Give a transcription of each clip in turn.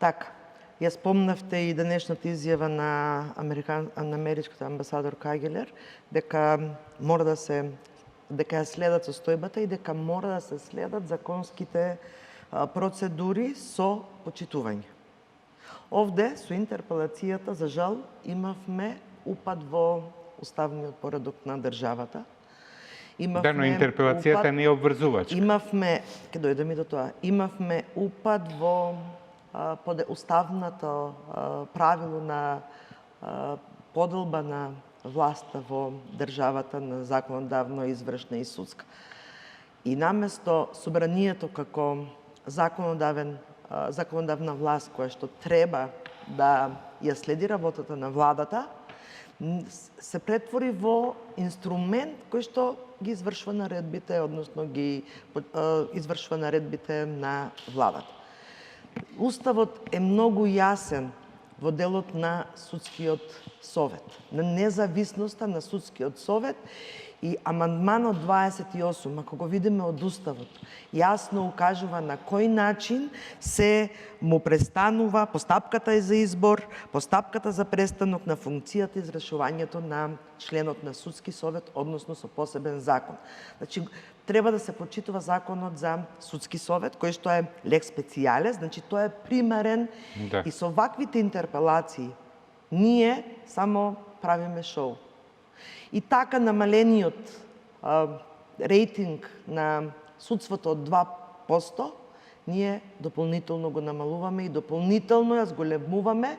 Така, ја спомнавте и денешната изјава на америчката амбасадор Кагелер, дека мора да се дека ја следат состојбата и дека мора да се следат законските процедури со почитување. Овде, со интерпелацијата, за жал, имавме упад во уставниот поредок на државата. Да, но интерпелацијата не е обврзувачка. Имавме, ќе дојдем и до тоа, имавме упад во уставното правило на поделба на власта во државата на законодавно, извршна и судска. И наместо собранието како законодавна власт која што треба да ја следи работата на владата, се претвори во инструмент кој што ги извршва наредбите, односно ги извршва наредбите на владата. Уставот е многу јасен во делот на судскиот совет, на независноста на судскиот совет, и амандманот 28, ако го видиме од Уставот, јасно укажува на кој начин се му престанува постапката за избор, постапката за престанок на функцијата и израшувањето на членот на судски совет, односно со посебен закон. Значи, треба да се почитува законот за судски совет, кој што е лекс специјалес, значи тој е примерен, да. И со ваквите интерпелации ние само правиме шоу. И така намалениот рейтинг на судството од 2%, ние дополнително го намалуваме и дополнително ја зголемуваме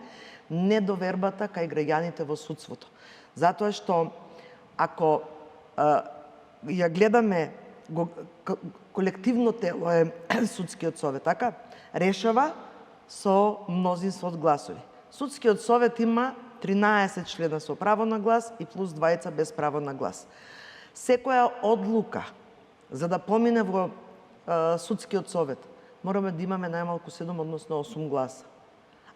недовербата кај граѓаните во судството. Затоа што ако ја гледаме, колективно тело е судскиот совет, така, решава со мнозинство од гласови. Судскиот совет има 13 члена со право на глас и плюс 2 без право на глас. Секоја одлука, за да помине во судскиот совет, мораме да имаме најмалку 7, односно 8 гласа.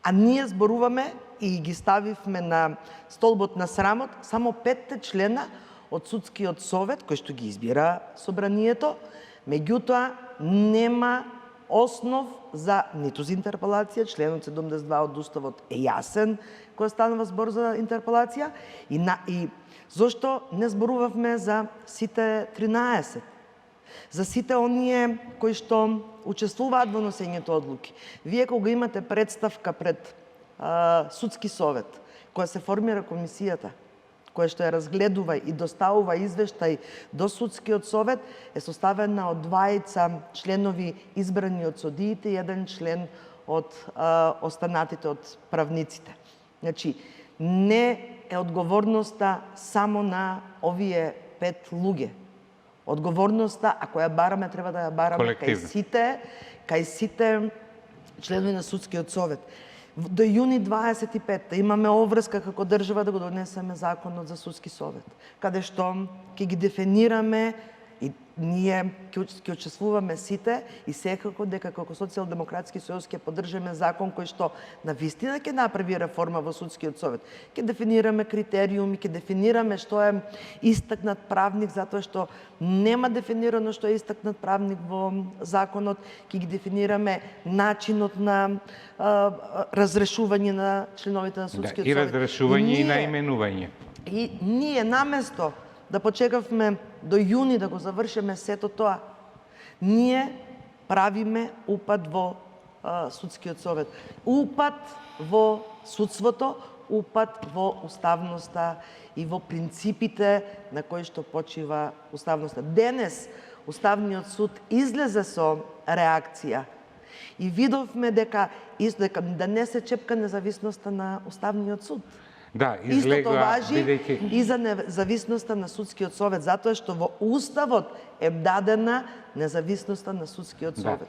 А ние зборуваме и ги ставивме на столбот на срамот само 5 члена од судскиот совет, кој што ги избира собранието, меѓутоа нема основ за ниту за интерпелација, членот 72 од Уставот е јасен кога станува збор за интерпелација, и зошто не зборувавме за сите 13, за сите оние кои што учествуваат во носењето одлуки. Вие кога имате представка пред судски совет, која се формира комисијата, која што ја разгледува и доставува извештај до судскиот совет, е составена од 2 членови избрани од судиите и 1 член од останатите од правниците. Значи, не е одговорноста само на овие 5 луѓе. Одговорноста, ако ја бараме, треба да ја бараме кај сите членови на судскиот совет. До јуни 25 имаме обврска како држава да го донесеме законот за судски совет, каде што ќе ги дефинираме и ние ќе учествуваме сите, и секако дека како Социјалдемократски сојуз ќе поддржаме закон кој што навистина ќе направи реформа во судскиот совет. Ќе дефинираме критериуми, ќе дефинираме што е истакнат правник, затоа што нема дефинирано што е истакнат правник во законот, ќе ги дефинираме начинот на разрешување на членовите на судскиот совет. И разрешување и наименување. И ние наместо да почекавме до јуни да го завршиме сето тоа, ние правиме упад во судскиот совет. Упад во судството, упад во уставноста и во принципите на кои што почива уставноста. Денес Уставниот суд излезе со реакција и видовме дека да не се чепка независноста на Уставниот суд. Да, излега, истото важи и за независноста на судскиот совет, затоа што во Уставот е дадена независноста на судскиот совет.